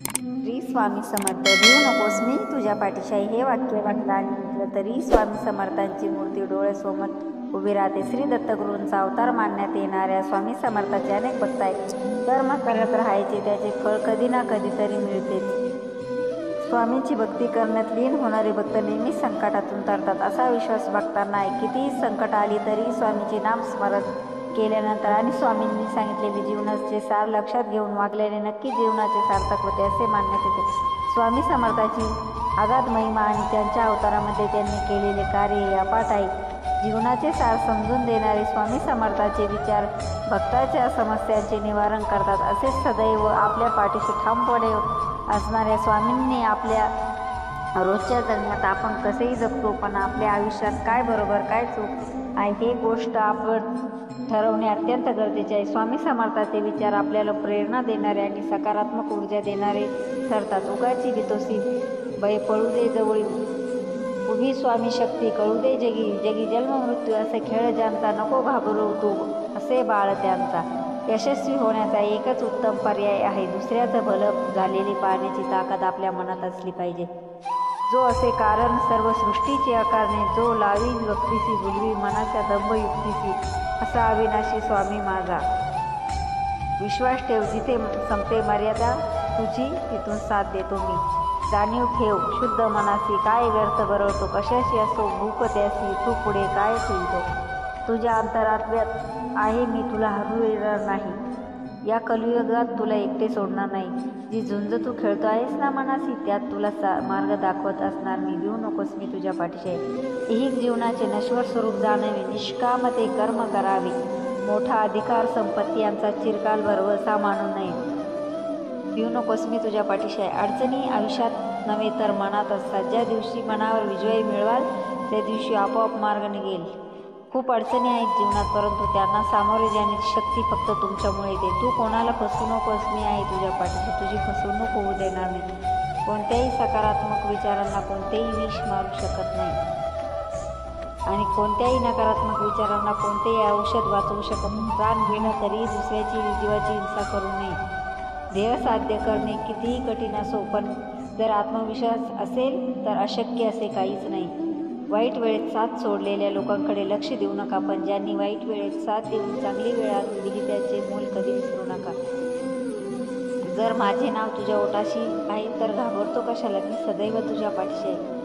श्री स्वामी समर्थ. भिवू नकोस, मी तुझ्या पाठीशी आहे. हे वाक्य वाटलं आणि म्हटलं तरी स्वामी समर्थांची मूर्ती डोळ्यासमोर उभी राहते. श्री दत्तगुरूंचा अवतार मानण्यात येणाऱ्या स्वामी समर्थांचे अनेक भक्त आहेत. कर्म करत राहायचे, त्याचे फळ कधी ना कधीतरी मिळतेच. स्वामींची भक्ती करण्यात लीन होणारे भक्त नेहमी संकटातून तरतात, असा विश्वास भक्तांना आहे. कितीही संकट आली तरी स्वामींचे नाम स्मरण केल्यानंतर आणि स्वामींनी सांगितलेले जीवनाचे सार लक्षात घेऊन वागल्याने नक्की जीवनाचे सार्थक होते असे मानण्यात येते. स्वामी समर्थांची अगाध महिमा आणि त्यांच्या अवतारामध्ये त्यांनी केलेले कार्य हे अफाट आहे. जीवनाचे सार समजून देणारे स्वामी समर्थांचे विचार भक्ताच्या समस्यांचे निवारण करतात. असेच सदैव आपल्या पाठीशी ठामपणे असणाऱ्या स्वामींनी आपल्या रोजच्या जगण्यात आपण कसेही जगतो, पण आपल्या आयुष्यात काय बरोबर काय चूक आहे हे गोष्ट आपण ठरवणे अत्यंत गरजेचे आहे. स्वामी समर्थांचे विचार आपल्याला प्रेरणा देणारे आणि सकारात्मक ऊर्जा देणारे ठरतात. उगाची बितोसी भय पळू दे जवळ उभी स्वामी शक्ती, कळू दे जगी जगी जन्म मृत्यू असे खेळ ज्यांचा, नको घाबरू तू असे बाळ त्यांचा. यशस्वी होण्याचा एकच उत्तम पर्याय आहे, दुसऱ्याचं भलं झालेले पाहण्याची ताकद आपल्या मनात असली पाहिजे. जो असे कारण सर्व सृष्टीची आकारणे, जो लावी व्यक्तीसी बुलवी मनाच्या दंभयुक्तीसी, असा अविनाशी स्वामी माझा. विश्वास ठेव, जिथे संपते मर्यादा तुझी तिथून साथ देतो मी. जाणीव ठेव शुद्ध मनासी, काय व्यर्थ बरवतो कशाशी असो भूक त्यासी, तू पुढे काय ठेवतो. तुझ्या अंतरात्म्यात आहे मी, तुला हरवणार नाही. या कलियुगात तुला एकटे सोडणार नाही. जी झुंज तू खेळतो आहेस ना मनासी, त्यात तुला मार्ग दाखवत असणार मी. भिवू नकोस, मी तुझ्या पाठीशी आहे. ऐहिक जीवनाचे नश्वर स्वरूप जाणावे, निष्कामते कर्म करावे. मोठा अधिकार संपत्ती यांचा चिरकाल भरवसा मानू नये. भिवू नकोस, मी तुझ्या पाठीशी आहे. अडचणी आयुष्यात नव्हे तर मनात असतात. ज्या दिवशी मनावर विजय मिळवाल त्या दिवशी आपोआप मार्ग निघेल. खूप अडचणी आहेत जीवनात, परंतु त्यांना सामोरे जाण्याची शक्ती फक्त तुमच्यामुळे येते. तू कोणाला फसवू नकोस, मी आहे तुझ्या पाठीशी. तुझी फसवणूक होऊ देणार नाही. कोणत्याही सकारात्मक विचारांना कोणतेही विष मारू शकत नाही आणि कोणत्याही नकारात्मक विचारांना कोणतेही औषध वाचवू शकत नाही. प्राण घेणं तरी दुसऱ्याची जीवाची हिंसा करू नये. ध्येय साध्य करणे कितीही कठीण असो, पण जर आत्मविश्वास असेल तर अशक्य असे काहीच नाही. वाईट वेळेत साथ सोडलेल्या लोकांकडे लक्ष देऊ नका, पण ज्यांनी वाईट वेळेत साथ देऊन चांगली वेळ आणून दिली त्याचे मोल कधी विसरू नका. जर माझे नाव तुझ्या ओठाशी आहे तर घाबरतो कशाला, मी सदैव तुझ्या पाठीशी आहे.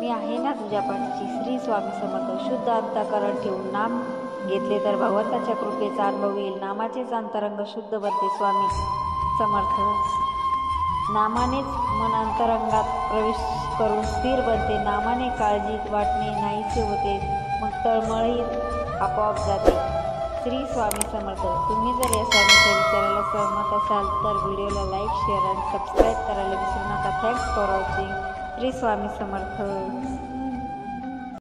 मी आहे ना तुझ्या पाठीशी. श्री स्वामी समर्थ. शुद्ध अंतःकरण ठेवून नाम घेतले तर भगवंताच्या कृपेचा अनुभव येईल. नामाचेच अंतरंग शुद्ध बनते. स्वामी समर्थ. नामानेच मन अंतरंगात प्रवेश करून स्थिर बनते. नामाने काळजी वाटणे नाहीसे होते, मग तळमळही आपोआप जाते. श्री स्वामी समर्थ. तुम्ही जर या स्वामीच्या विचाराला सहमत असाल तर व्हिडिओला लाईक, शेअर आणि सबस्क्राईब करायला विसरू नका. Thanks for watching. Shri Swami Samarth.